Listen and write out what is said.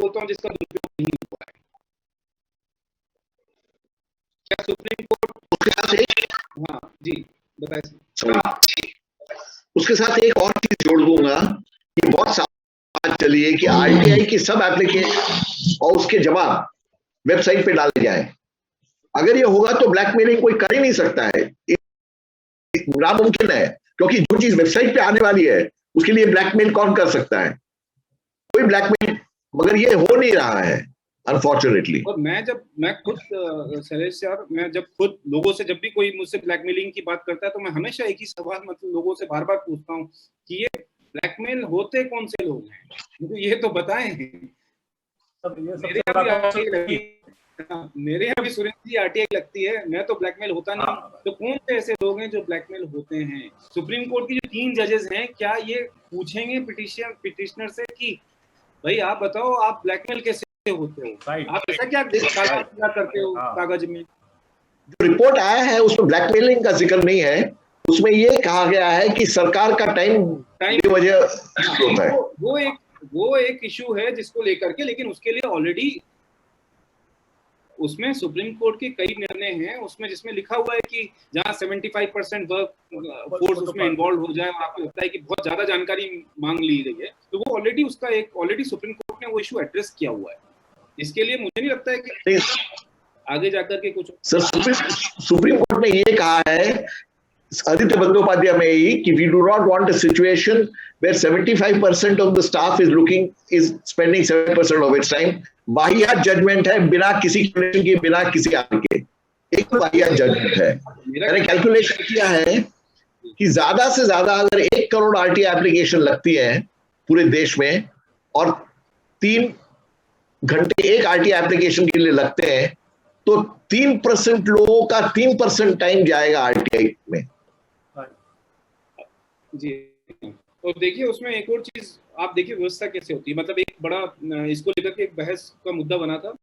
बोलता हूँ जिसका दुरुपयोग नहीं हुआ है। क्या सुप्रीम कोर्ट उसके साथ एक, हाँ जी बताइए। उसके साथ एक और चीज जोड़ दूंगा कि बहुत बात चली है कि आरटीआई की सब एप्लीकेशन और उसके जवाब वेबसाइट पे डाले जाए। अगर ये होगा तो ब्लैकमेलिंग कोई कर ही नहीं सकता है, नामुमकिन है, क्योंकि जो चीज वेबसाइट पे आने वाली है उसके लिए ब्लैकमेल कौन कर सकता है? कोई ब्लैकमेल, मगर ये हो नहीं रहा है अनफॉर्चुनेटली। और मैं खुद शैलेश यार, मैं जब खुद लोगों से, जब भी कोई मुझसे ब्लैकमेलिंग की बात करता है तो मैं हमेशा एक ही सवाल मतलब लोगों से बार बार पूछता हूँ कि ये ब्लैकमेल होते कौन से लोग हैं, मुझे ये तो बताएं। मेरे यहाँ भी आरटीआई लगती है, मेरे यहाँ भी सुरेंद्र जी आरटीआई लगती है, मैं तो ब्लैकमेल होता नहीं। तो कौन से ऐसे लोग हैं जो ब्लैकमेल होते हैं? सुप्रीम कोर्ट की जो 3 जजेस हैं, क्या ये पूछेंगे पिटिशनर से कि भाई आप बताओ आप ब्लैकमेल कैसे होते हो, आप ऐसा क्या करते हो कागज में? जो रिपोर्ट आया है उसमें ब्लैकमेलिंग का जिक्र नहीं है, उसमें ये कहा गया है कि सरकार का टाइम बेवजह होता है। वो एक इशू है जिसको लेकर के, लेकिन उसके लिए ऑलरेडी उसमें सुप्रीम कोर्ट के कई निर्णय हैं उसमें, जिसमें लिखा हुआ है कि जहां 75% वर्क फोर्स उसमें इन्वॉल्व हो जाए और आपको लगता है कि बहुत ज्यादा जानकारी मांग ली गई है, तो वो ऑलरेडी सुप्रीम कोर्ट ने वो इशू एड्रेस किया हुआ है। इसके लिए मुझे नहीं लगता है कि आगे जाकर के कुछ सर सुप्रीम कोर्ट ने ये कहा है आदित्य बंदोपाध्याय में ही कि we do not want a situation where 75% of the staff is spending 7% of its time। वाहियात जजमेंट है, बिना किसी कैलकुलेशन के, बिना किसी आगे के, एक वाहियात जजमेंट है। मैंने कैलकुलेशन किया है कि ज्यादा से ज्यादा अगर 1 करोड़ आरटीआई एप्लीकेशन लगती है पूरे देश में और 3 घंटे एक आरटीआई एप्लीकेशन के लिए लगते हैं, तो 3% लोगों का 3% टाइम जाएगा आरटीआई में। जी, तो देखिए उसमें एक और चीज आप देखिए व्यवस्था कैसे होती है, मतलब एक बड़ा इसको लेकर के एक बहस का मुद्दा बना था